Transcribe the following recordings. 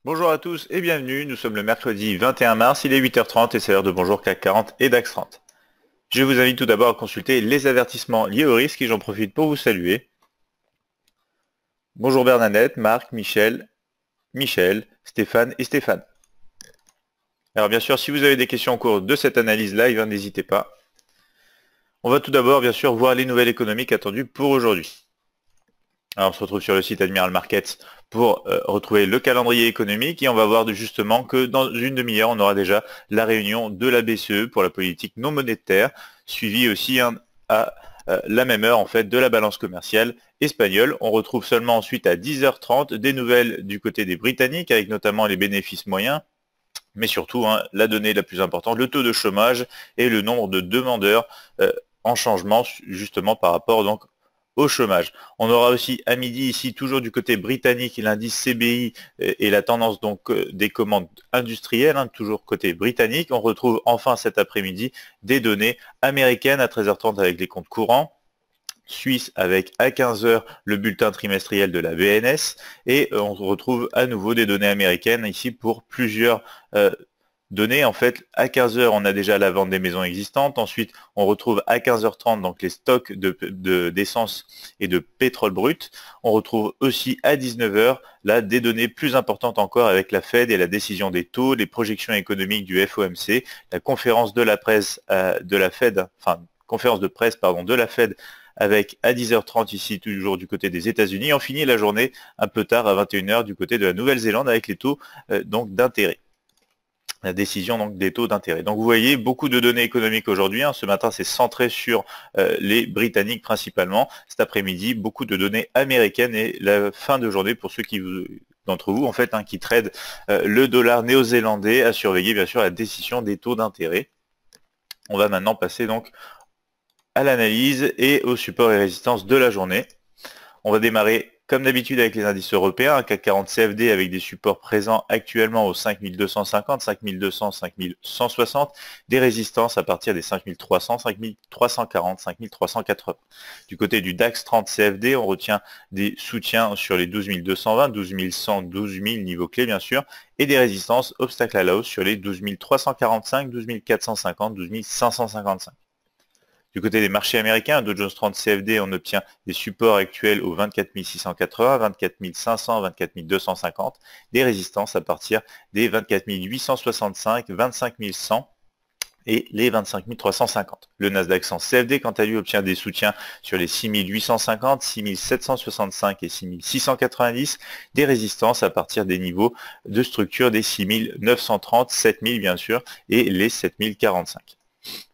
Bonjour à tous et bienvenue, nous sommes le mercredi 21 mars, il est 8h30 et c'est l'heure de Bonjour CAC 40 et DAX 30. Je vous invite tout d'abord à consulter les avertissements liés au risque et j'en profite pour vous saluer. Bonjour Bernadette, Marc, Michel, Stéphane et Stéphane. Alors bien sûr, si vous avez des questions au cours de cette analyse live, n'hésitez pas. On va tout d'abord bien sûr voir les nouvelles économiques attendues pour aujourd'hui. Alors on se retrouve sur le site Admiral Markets pour retrouver le calendrier économique et on va voir justement que dans une demi-heure, on aura déjà la réunion de la BCE pour la politique non monétaire, suivie aussi à la même heure en fait de la balance commerciale espagnole. On retrouve seulement ensuite à 10h30 des nouvelles du côté des Britanniques avec notamment les bénéfices moyens, mais surtout la donnée la plus importante, le taux de chômage et le nombre de demandeurs en changement justement par rapport donc au chômage. On aura aussi à midi ici, toujours du côté britannique, l'indice CBI et la tendance donc des commandes industrielles, toujours côté britannique. On retrouve enfin cet après-midi des données américaines à 13h30 avec les comptes courants, suisse avec à 15h le bulletin trimestriel de la BNS et on retrouve à nouveau des données américaines ici pour plusieurs données. En fait, à 15h, on a déjà la vente des maisons existantes. Ensuite, on retrouve à 15h30 donc les stocks d'essence et de pétrole brut. On retrouve aussi à 19h là des données plus importantes encore avec la Fed et la décision des taux, les projections économiques du FOMC, la conférence de la presse de la Fed, enfin conférence de presse pardon de la Fed avec à 10h30 ici toujours du côté des États-Unis. On finit la journée un peu tard à 21h du côté de la Nouvelle-Zélande avec les taux donc d'intérêt. La décision donc des taux d'intérêt. Donc vous voyez beaucoup de données économiques aujourd'hui. Ce matin, c'est centré sur les Britanniques principalement. Cet après-midi, beaucoup de données américaines et la fin de journée pour ceux d'entre vous en fait qui tradent le dollar néo-zélandais à surveiller bien sûr la décision des taux d'intérêt. On va maintenant passer donc à l'analyse et aux supports et résistances de la journée. On va démarrer comme d'habitude avec les indices européens, un CAC 40 CFD avec des supports présents actuellement aux 5250, 5200, 5160, des résistances à partir des 5300, 5340, 5380. Du côté du DAX 30 CFD, on retient des soutiens sur les 12220, 12100, 12000 niveaux clés bien sûr, et des résistances obstacles à la hausse sur les 12345, 12450, 12555. Du côté des marchés américains, Dow Jones 30 CFD, on obtient des supports actuels aux 24 680, 24 500, 24 250, des résistances à partir des 24 865, 25 100 et les 25 350. Le Nasdaq 100 CFD, quant à lui, obtient des soutiens sur les 6 850, 6 765 et 6 690, des résistances à partir des niveaux de structure des 6 930, 7 000 bien sûr, et les 7 045.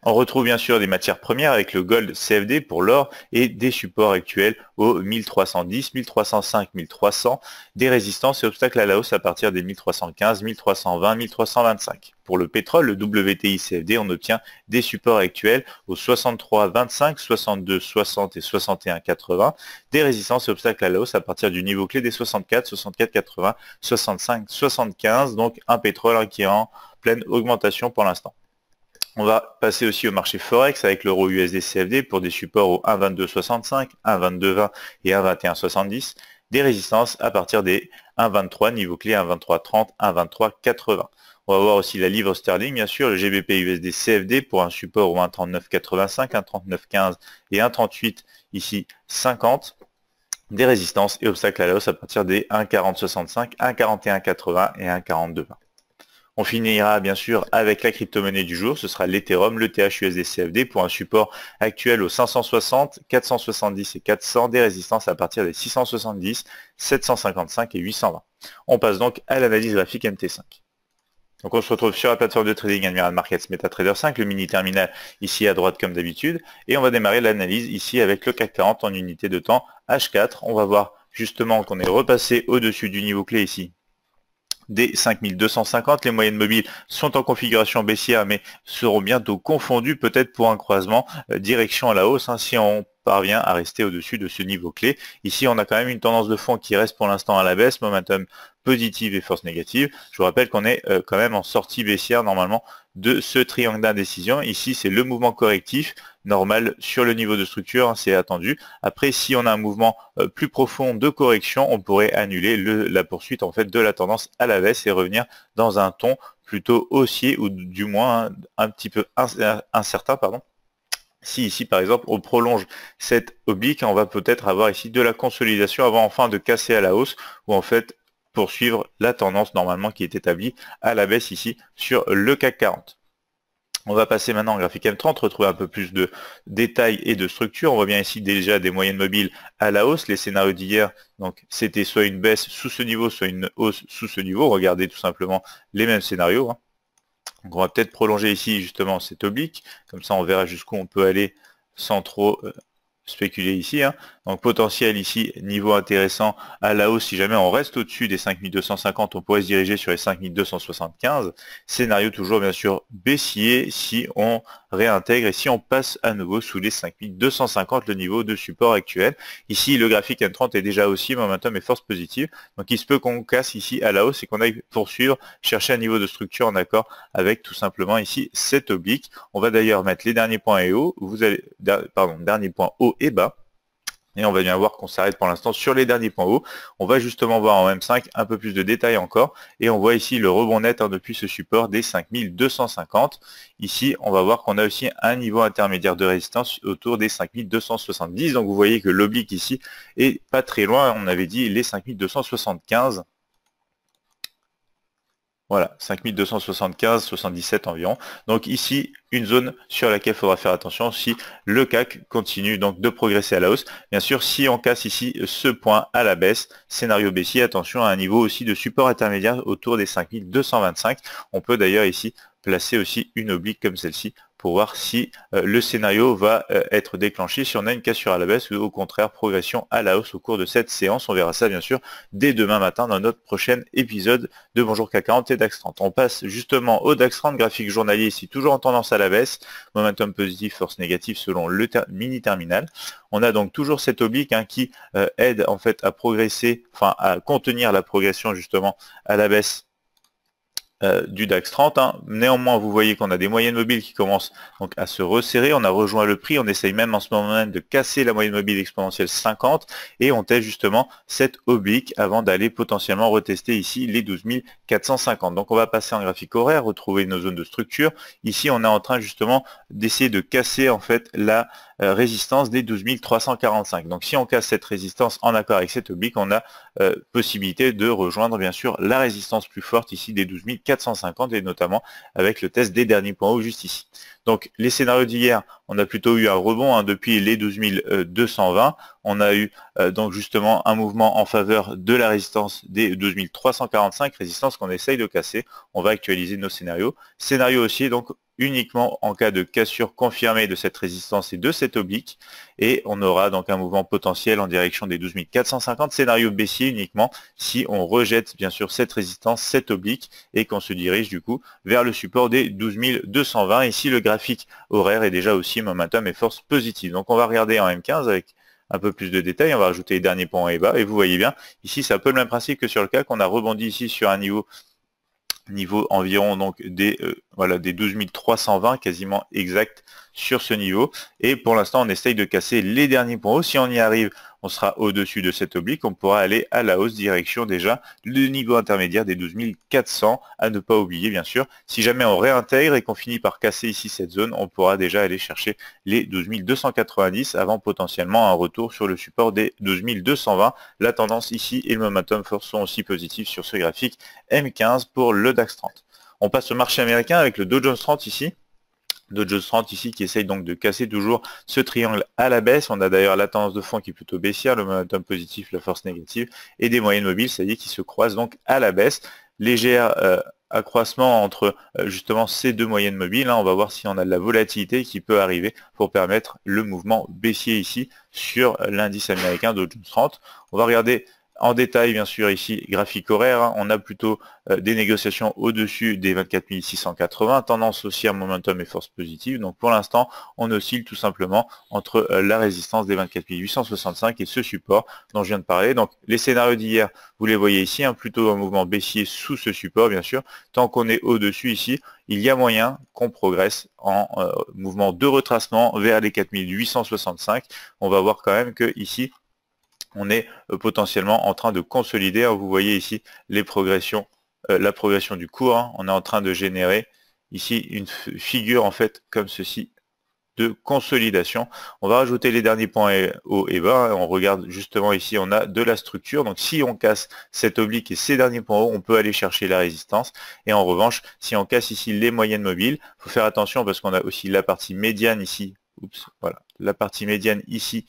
On retrouve bien sûr des matières premières avec le Gold CFD pour l'or et des supports actuels aux 1310, 1305, 1300, des résistances et obstacles à la hausse à partir des 1315, 1320, 1325. Pour le pétrole, le WTI CFD, on obtient des supports actuels aux 63, 25, 62, 60 et 61, 80, des résistances et obstacles à la hausse à partir du niveau clé des 64, 64, 80, 65, 75, donc un pétrole qui est en pleine augmentation pour l'instant. On va passer aussi au marché Forex avec l'euro USD CFD pour des supports au 1,2265, 1,2220 et 1,2170, des résistances à partir des 1,23, niveau clé 1,2330, 1,2380. On va voir aussi la livre sterling, bien sûr, le GBP USD CFD pour un support au 1,3985, 1,3915 et 1,38, ici 50, des résistances et obstacles à la hausse à partir des 1,4065, 1,4180 et 1,4220. On finira bien sûr avec la crypto-monnaie du jour, ce sera l'Ethereum, le THUSD-CFD pour un support actuel aux 560, 470 et 400, des résistances à partir des 670, 755 et 820. On passe donc à l'analyse graphique MT5. Donc on se retrouve sur la plateforme de trading Admiral Markets MetaTrader 5, le mini terminal ici à droite comme d'habitude, et on va démarrer l'analyse ici avec le CAC 40 en unité de temps H4. On va voir justement qu'on est repassé au-dessus du niveau clé ici des 5250. Les moyennes mobiles sont en configuration baissière mais seront bientôt confondues peut-être pour un croisement direction à la hausse. Si on parvient à rester au-dessus de ce niveau clé. Ici, on a quand même une tendance de fond qui reste pour l'instant à la baisse, momentum positive et force négative. Je vous rappelle qu'on est quand même en sortie baissière normalement de ce triangle d'indécision. Ici, c'est le mouvement correctif normal sur le niveau de structure, hein, c'est attendu. Après, si on a un mouvement plus profond de correction, on pourrait annuler la poursuite en fait de la tendance à la baisse et revenir dans un ton plutôt haussier ou du moins un petit peu incertain, pardon. Si ici par exemple on prolonge cette oblique, on va peut-être avoir ici de la consolidation avant enfin de casser à la hausse ou en fait poursuivre la tendance normalement qui est établie à la baisse ici sur le CAC 40. On va passer maintenant en graphique M30, retrouver un peu plus de détails et de structure. On voit bien ici déjà des moyennes mobiles à la hausse. Les scénarios d'hier, donc c'était soit une baisse sous ce niveau, soit une hausse sous ce niveau. Regardez tout simplement les mêmes scénarios, hein. Donc on va peut-être prolonger ici justement cette oblique. Comme ça on verra jusqu'où on peut aller sans trop spéculer ici, hein. Donc potentiel ici, niveau intéressant à la hausse, si jamais on reste au-dessus des 5250, on pourrait se diriger sur les 5275. Scénario toujours bien sûr baissier si on réintègre et si on passe à nouveau sous les 5250, le niveau de support actuel. Ici le graphique M30 est déjà aussi momentum et force positive, donc il se peut qu'on casse ici à la hausse et qu'on aille poursuivre, chercher un niveau de structure en accord avec tout simplement ici cette oblique. On va d'ailleurs mettre les derniers points haut, derniers points haut et bas. Et on va bien voir qu'on s'arrête pour l'instant sur les derniers points hauts. On va justement voir en M5 un peu plus de détails encore. Et on voit ici le rebond net depuis ce support des 5250. Ici, on va voir qu'on a aussi un niveau intermédiaire de résistance autour des 5270. Donc vous voyez que l'oblique ici est pas très loin. On avait dit les 5275. Voilà, 5275, 77 environ. Donc ici, une zone sur laquelle il faudra faire attention si le CAC continue donc de progresser à la hausse. Bien sûr, si on casse ici ce point à la baisse, scénario baissier, attention à un niveau aussi de support intermédiaire autour des 5225. On peut d'ailleurs ici placer aussi une oblique comme celle-ci pour voir si le scénario va être déclenché, si on a une cassure à la baisse ou au contraire progression à la hausse au cours de cette séance. On verra ça bien sûr dès demain matin dans notre prochain épisode de Bonjour CAC 40 et DAX 30. On passe justement au DAX 30, graphique journalier ici, toujours en tendance à la baisse, momentum positif, force négative selon le mini terminal. On a donc toujours cette oblique qui aide en fait à progresser, enfin à contenir la progression justement à la baisse du DAX 30. Néanmoins, vous voyez qu'on a des moyennes mobiles qui commencent donc à se resserrer. On a rejoint le prix. On essaye même en ce moment même de casser la moyenne mobile exponentielle 50 et on teste justement cette oblique avant d'aller potentiellement retester ici les 12 450. Donc on va passer en graphique horaire, retrouver nos zones de structure. Ici, on est en train justement d'essayer de casser en fait la résistance des 12 345. Donc si on casse cette résistance en accord avec cette oblique, on a possibilité de rejoindre bien sûr la résistance plus forte ici des 12 450 et notamment avec le test des derniers points hauts juste ici. Donc les scénarios d'hier, on a plutôt eu un rebond depuis les 12 220. On a eu donc justement un mouvement en faveur de la résistance des 12 345, résistance qu'on essaye de casser. On va actualiser nos scénarios. Scénario aussi donc uniquement en cas de cassure confirmée de cette résistance et de cette oblique, et on aura donc un mouvement potentiel en direction des 12 450, scénario baissier uniquement si on rejette bien sûr cette résistance, cette oblique, et qu'on se dirige du coup vers le support des 12 220. Ici le graphique horaire est déjà aussi momentum et force positive. Donc on va regarder en M15 avec un peu plus de détails, on va rajouter les derniers points haut et bas, et vous voyez bien, ici c'est un peu le même principe que sur le CAC, on a rebondi ici sur un niveau environ donc des 12 320 quasiment exact sur ce niveau, et pour l'instant on essaye de casser les derniers points hauts. Si on y arrive, on sera au-dessus de cette oblique, on pourra aller à la hausse direction déjà le niveau intermédiaire des 12 400 à ne pas oublier bien sûr. Si jamais on réintègre et qu'on finit par casser ici cette zone, on pourra déjà aller chercher les 12 290 avant potentiellement un retour sur le support des 12 220. La tendance ici et le momentum force sont aussi positifs sur ce graphique M15 pour le DAX 30. On passe au marché américain avec le Dow Jones 30 ici. Dow Jones 30 ici qui essaye donc de casser toujours ce triangle à la baisse. On a d'ailleurs la tendance de fond qui est plutôt baissière, le momentum positif, la force négative et des moyennes mobiles, ça y est, qui se croisent donc à la baisse. Légère accroissement entre justement ces deux moyennes mobiles. On va voir si on a de la volatilité qui peut arriver pour permettre le mouvement baissier ici sur l'indice américain Dow Jones 30. On va regarder En détail, bien sûr, ici, graphique horaire, hein, on a plutôt des négociations au-dessus des 24 680, tendance haussière, momentum et force positive. Donc pour l'instant, on oscille tout simplement entre la résistance des 24 865 et ce support dont je viens de parler. Donc les scénarios d'hier, vous les voyez ici, hein, plutôt un mouvement baissier sous ce support, bien sûr. Tant qu'on est au-dessus ici, il y a moyen qu'on progresse en mouvement de retracement vers les 4 865. On va voir quand même que ici, on est potentiellement en train de consolider. Hein, vous voyez ici les progressions, la progression du cours. Hein, on est en train de générer ici une figure en fait comme ceci de consolidation. On va rajouter les derniers points hauts et bas. Hein, on regarde justement ici, on a de la structure. Donc si on casse cette oblique et ces derniers points hauts, on peut aller chercher la résistance. Et en revanche, si on casse ici les moyennes mobiles, il faut faire attention parce qu'on a aussi la partie médiane ici. Oups, voilà, la partie médiane ici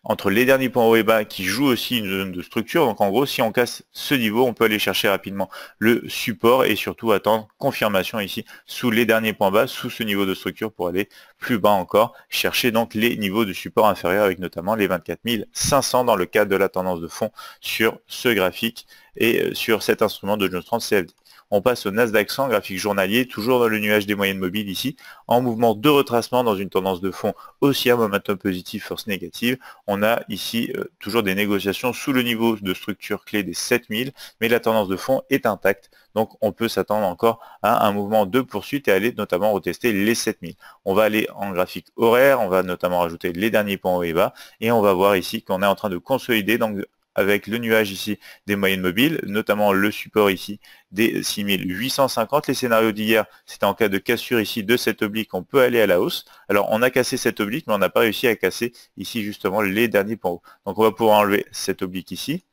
entre les derniers points hauts et bas qui jouent aussi une zone de structure. Donc en gros, si on casse ce niveau, on peut aller chercher rapidement le support et surtout attendre confirmation ici sous les derniers points bas, sous ce niveau de structure pour aller plus bas encore, chercher donc les niveaux de support inférieurs avec notamment les 24 500 dans le cadre de la tendance de fond sur ce graphique et sur cet instrument de Jones 30 CFD. On passe au Nasdaq 100, graphique journalier, toujours dans le nuage des moyennes mobiles ici, en mouvement de retracement dans une tendance de fond haussière, momentum positif, force négative. On a ici toujours des négociations sous le niveau de structure clé des 7000, mais la tendance de fond est intacte. Donc on peut s'attendre encore à un mouvement de poursuite et aller notamment retester les 7000. On va aller en graphique horaire, on va notamment rajouter les derniers points hauts et bas, et on va voir ici qu'on est en train de consolider donc avec le nuage ici des moyennes mobiles, notamment le support ici des 6850. Les scénarios d'hier, c'était en cas de cassure ici de cette oblique, on peut aller à la hausse. Alors on a cassé cette oblique, mais on n'a pas réussi à casser ici justement les derniers points hauts. Donc on va pouvoir enlever cette oblique ici,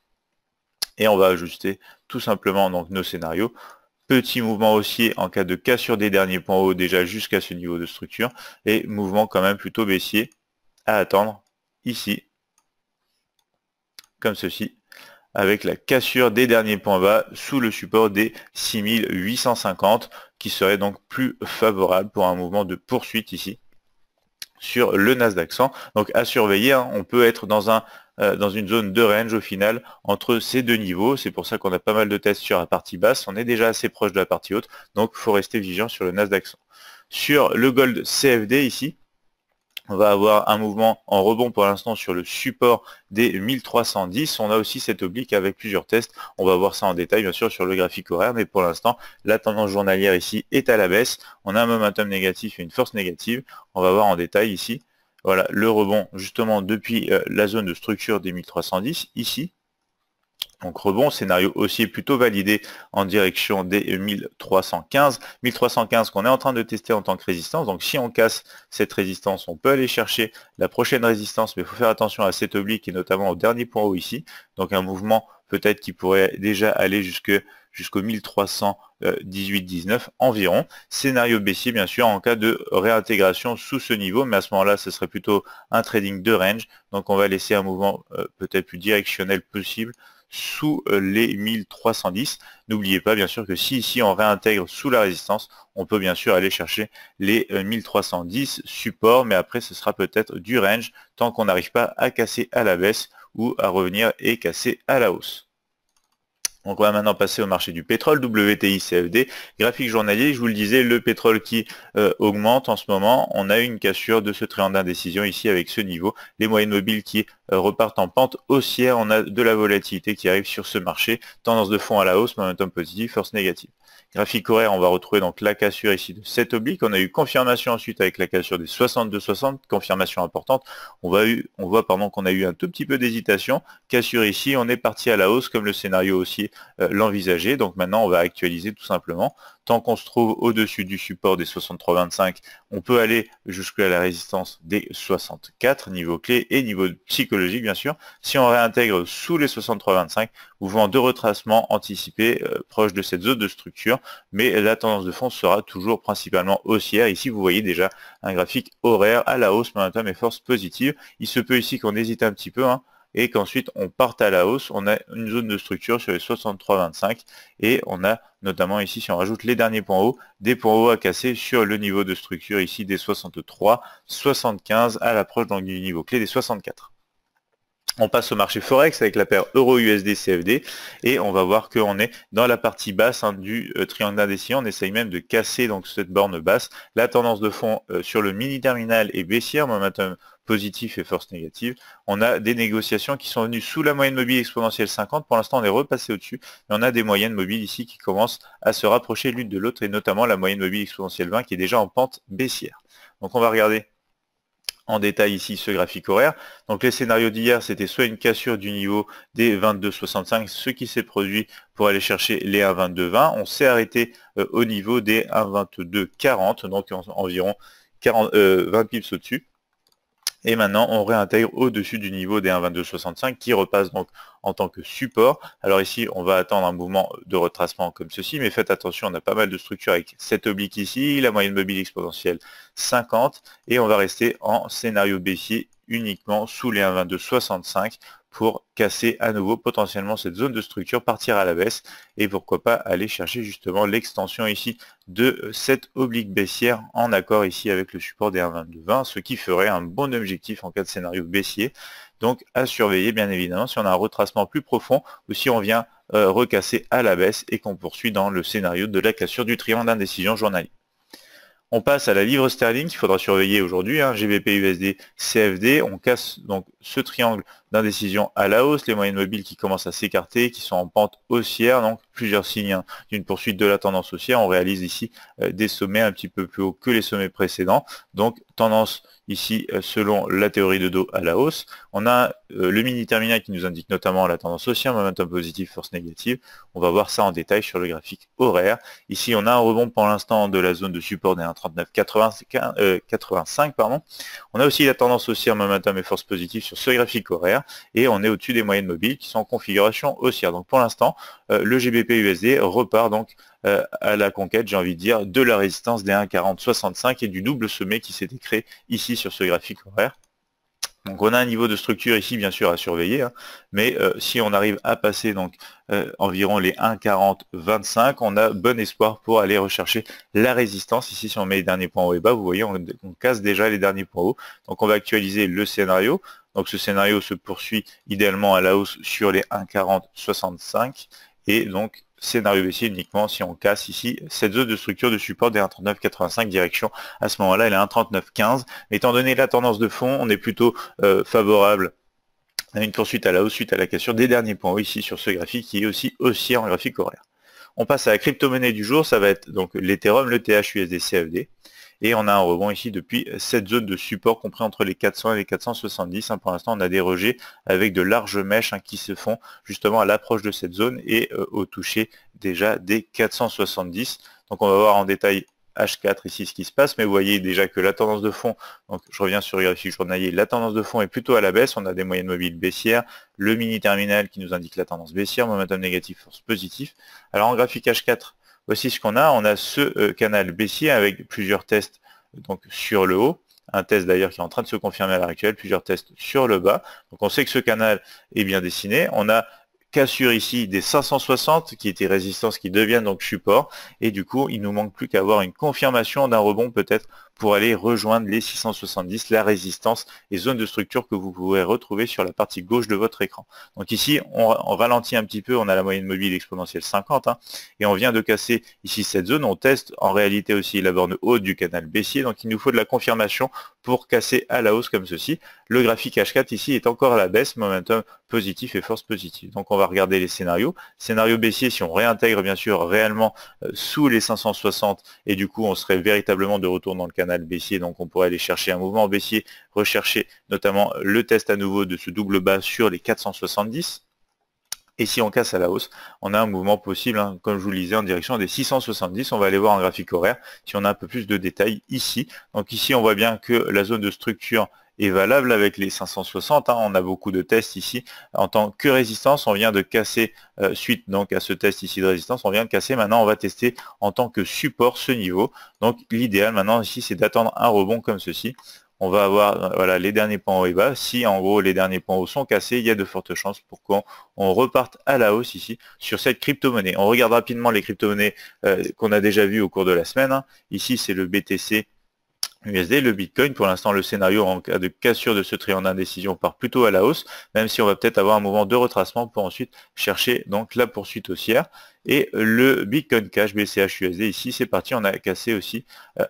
et on va ajuster tout simplement donc nos scénarios. Petit mouvement haussier en cas de cassure des derniers points hauts déjà jusqu'à ce niveau de structure, et mouvement quand même plutôt baissier à attendre ici, comme ceci, avec la cassure des derniers points bas sous le support des 6850, qui serait donc plus favorable pour un mouvement de poursuite ici sur le Nasdaq 100. Donc à surveiller, hein, on peut être dans une zone de range au final entre ces deux niveaux. C'est pour ça qu'on a pas mal de tests sur la partie basse. On est déjà assez proche de la partie haute, donc il faut rester vigilant sur le Nasdaq 100. Sur le Gold CFD ici, on va avoir un mouvement en rebond pour l'instant sur le support des 1310. On a aussi cette oblique avec plusieurs tests. On va voir ça en détail bien sûr sur le graphique horaire, mais pour l'instant la tendance journalière ici est à la baisse. On a un momentum négatif et une force négative. On va voir en détail ici. Voilà le rebond justement depuis la zone de structure des 1310 ici. Donc rebond, scénario haussier plutôt validé en direction des 1315. 1315 qu'on est en train de tester en tant que résistance. Donc si on casse cette résistance, on peut aller chercher la prochaine résistance, mais il faut faire attention à cette oblique et notamment au dernier point haut ici. Donc un mouvement peut-être qui pourrait déjà aller jusqu'au 1318-19 environ. Scénario baissier bien sûr en cas de réintégration sous ce niveau, mais à ce moment-là ce serait plutôt un trading de range. Donc on va laisser un mouvement peut-être plus directionnel possible sous les 1310. N'oubliez pas bien sûr que si ici on réintègre sous la résistance, on peut bien sûr aller chercher les 1310 supports, mais après ce sera peut-être du range tant qu'on n'arrive pas à casser à la baisse ou à revenir et casser à la hausse. Donc on va maintenant passer au marché du pétrole, WTI CFD, graphique journalier, je vous le disais, le pétrole qui augmente en ce moment. On a eu une cassure de ce triangle d'indécision ici avec ce niveau, les moyennes mobiles qui repartent en pente haussière, on a de la volatilité qui arrive sur ce marché, tendance de fond à la hausse, momentum positif, force négative. Graphique horaire, on va retrouver donc la cassure ici de cette oblique. On a eu confirmation ensuite avec la cassure des 62,60, confirmation importante. On voit qu'on a eu un tout petit peu d'hésitation. Cassure ici, on est parti à la hausse comme le scénario aussi l'envisageait. Donc maintenant, on va actualiser tout simplement. Tant qu'on se trouve au-dessus du support des 63,25, on peut aller jusqu'à la résistance des 64, niveau clé et niveau psychologique bien sûr. Si on réintègre sous les 63,25, mouvement de retracement anticipé proche de cette zone de structure, mais la tendance de fond sera toujours principalement haussière. Ici, vous voyez déjà un graphique horaire à la hausse, momentum et force positive. Il se peut ici qu'on hésite un petit peu, hein, et qu'ensuite on parte à la hausse. On a une zone de structure sur les 63,25 et on a notamment ici, si on rajoute les derniers points hauts, des points hauts à casser sur le niveau de structure ici des 63, 75 à l'approche donc du niveau clé des 64. On passe au marché Forex avec la paire Euro-USD-CFD et on va voir qu'on est dans la partie basse du triangle d'indécision. On essaye même de casser donc cette borne basse. La tendance de fond sur le mini terminal est baissière, momentum positif et force négative. On a des négociations qui sont venues sous la moyenne mobile exponentielle 50. Pour l'instant, on est repassé au-dessus. Mais on a des moyennes mobiles ici qui commencent à se rapprocher l'une de l'autre et notamment la moyenne mobile exponentielle 20 qui est déjà en pente baissière. Donc on va regarder en détail ici ce graphique horaire. Donc les scénarios d'hier, c'était soit une cassure du niveau des 22,65, ce qui s'est produit pour aller chercher les 1,22,20. On s'est arrêté au niveau des 1,22,40, donc environ 20 pips au-dessus. Et maintenant, on réintègre au-dessus du niveau des 1,2265 qui repasse donc en tant que support. Alors ici, on va attendre un mouvement de retracement comme ceci, mais faites attention, on a pas mal de structures avec cette oblique ici, la moyenne mobile exponentielle 50, et on va rester en scénario baissier uniquement sous les 1,2265 pour casser à nouveau potentiellement cette zone de structure, partir à la baisse et pourquoi pas aller chercher justement l'extension ici de cette oblique baissière en accord ici avec le support des 1,2220, ce qui ferait un bon objectif en cas de scénario baissier. Donc à surveiller bien évidemment si on a un retracement plus profond ou si on vient recasser à la baisse et qu'on poursuit dans le scénario de la cassure du triangle d'indécision journalier. On passe à la livre sterling qu'il faudra surveiller aujourd'hui, GBP USD CFD. On casse donc ce triangle d'indécision à la hausse, les moyennes mobiles qui commencent à s'écarter, qui sont en pente haussière, donc plusieurs signes d'une poursuite de la tendance haussière. On réalise ici des sommets un petit peu plus hauts que les sommets précédents, donc tendance ici selon la théorie de dos à la hausse. On a le mini terminal qui nous indique notamment la tendance haussière, momentum positif, force négative. On va voir ça en détail sur le graphique horaire. Ici on a un rebond pour l'instant de la zone de support des 1,3985 pardon. On a aussi la tendance haussière, momentum et force positive sur ce graphique horaire et on est au-dessus des moyennes mobiles qui sont en configuration haussière. Donc pour l'instant le GBP USD repart donc à la conquête, j'ai envie de dire, de la résistance des 1,4065 et du double sommet qui s'était créé ici sur ce graphique horaire. Donc on a un niveau de structure ici bien sûr à surveiller, mais si on arrive à passer donc environ les 1,4025, on a bon espoir pour aller rechercher la résistance. Ici si on met les derniers points hauts et bas, vous voyez on casse déjà les derniers points hauts. Donc on va actualiser le scénario. Donc ce scénario se poursuit idéalement à la hausse sur les 1,4065 et donc scénario baissier uniquement si on casse ici cette zone de structure de support des 1,3985 direction. À ce moment-là, elle est 1,3915. Étant donné la tendance de fond, on est plutôt favorable à une poursuite à la hausse suite à la cassure des derniers points hauts ici sur ce graphique qui est aussi haussier en graphique horaire. On passe à la crypto-monnaie du jour, ça va être donc l'Ethereum, le THUSD CFD. Et on a un rebond ici depuis cette zone de support compris entre les 400 et les 470. Pour l'instant, on a des rejets avec de larges mèches qui se font justement à l'approche de cette zone et au toucher déjà des 470. Donc on va voir en détail H4 ici ce qui se passe, mais vous voyez déjà que la tendance de fond, donc je reviens sur le graphique journalier, la tendance de fond est plutôt à la baisse, on a des moyennes mobiles baissières, le mini terminal qui nous indique la tendance baissière, momentum négatif, force positif. Alors en graphique H4, voici ce qu'on a. On a ce canal baissier avec plusieurs tests donc sur le haut. Un test d'ailleurs qui est en train de se confirmer à l'heure actuelle, plusieurs tests sur le bas. Donc on sait que ce canal est bien dessiné. On a cassure ici des 560 qui étaient résistance qui deviennent donc support. Et du coup, il nous manque plus qu'à avoir une confirmation d'un rebond peut-être pour aller rejoindre les 670, la résistance et zone de structure que vous pourrez retrouver sur la partie gauche de votre écran. Donc ici, on ralentit un petit peu, on a la moyenne mobile exponentielle 50, et on vient de casser ici cette zone. On teste en réalité aussi la borne haute du canal baissier, donc il nous faut de la confirmation pour casser à la hausse comme ceci. Le graphique H4 ici est encore à la baisse, momentum positif et force positive. Donc on va regarder les scénarios. Scénario baissier, si on réintègre bien sûr réellement sous les 560, et du coup on serait véritablement de retour dans le canal baissier, donc on pourrait aller chercher un mouvement baissier, rechercher notamment le test à nouveau de ce double bas sur les 470. Et si on casse à la hausse, on a un mouvement possible, comme je vous le disais, en direction des 670. On va aller voir en graphique horaire si on a un peu plus de détails ici. Donc ici, on voit bien que la zone de structure est valable avec les 560. On a beaucoup de tests ici. En tant que résistance, on vient de casser, suite donc à ce test ici de résistance, on vient de casser. Maintenant, on va tester en tant que support ce niveau. Donc l'idéal maintenant ici, c'est d'attendre un rebond comme ceci. On va avoir voilà, les derniers points hauts et bas. Si en gros les derniers points hauts sont cassés, il y a de fortes chances pour qu'on reparte à la hausse ici sur cette crypto-monnaie. On regarde rapidement les crypto-monnaies qu'on a déjà vues au cours de la semaine. Ici c'est le BTC USD. Le Bitcoin, pour l'instant, le scénario en cas de cassure de ce triangle d'indécision part plutôt à la hausse, même si on va peut-être avoir un mouvement de retracement pour ensuite chercher donc la poursuite haussière. Et le Bitcoin Cash BCH USD ici, c'est parti, on a cassé aussi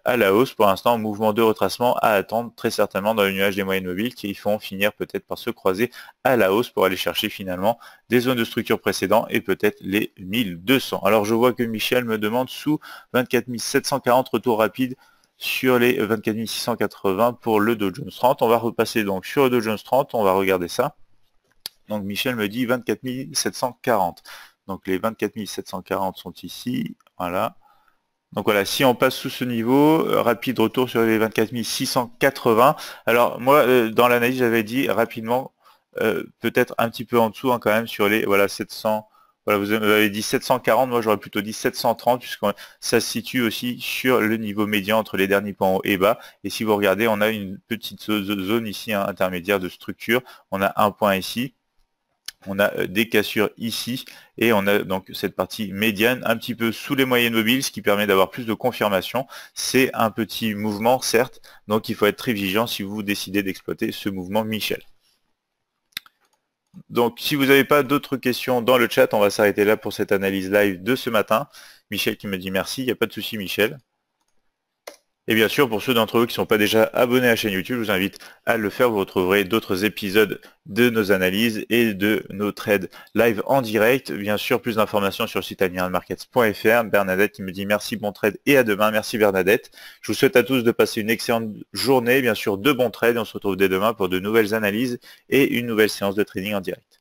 à la hausse. Pour l'instant, mouvement de retracement à attendre très certainement dans le nuage des moyennes mobiles qui vont finir peut-être par se croiser à la hausse pour aller chercher finalement des zones de structure précédentes et peut-être les 1200. Alors je vois que Michel me demande sous 24 740 retour rapide sur les 24 680 pour le Dow Jones 30. On va repasser donc sur le Dow Jones 30, on va regarder ça. Donc Michel me dit 24 740. Donc les 24 740 sont ici, voilà. Donc voilà, si on passe sous ce niveau, rapide retour sur les 24 680. Alors moi, dans l'analyse, j'avais dit rapidement, peut-être un petit peu en dessous quand même sur les 700. Voilà, vous avez dit 740, moi j'aurais plutôt dit 730, puisque ça se situe aussi sur le niveau médian entre les derniers points haut et bas. Et si vous regardez, on a une petite zone ici, intermédiaire de structure. On a un point ici. On a des cassures ici et on a donc cette partie médiane un petit peu sous les moyennes mobiles, ce qui permet d'avoir plus de confirmation. C'est un petit mouvement, certes, donc il faut être très vigilant si vous décidez d'exploiter ce mouvement Michel. Donc si vous n'avez pas d'autres questions dans le chat, on va s'arrêter là pour cette analyse live de ce matin. Michel qui me dit merci, il n'y a pas de souci Michel. Et bien sûr, pour ceux d'entre vous qui ne sont pas déjà abonnés à la chaîne YouTube, je vous invite à le faire. Vous retrouverez d'autres épisodes de nos analyses et de nos trades live en direct. Bien sûr, plus d'informations sur le site admiralmarkets.fr. Bernadette qui me dit merci, bon trade et à demain. Merci Bernadette. Je vous souhaite à tous de passer une excellente journée. Bien sûr, de bons trades. Et on se retrouve dès demain pour de nouvelles analyses et une nouvelle séance de trading en direct.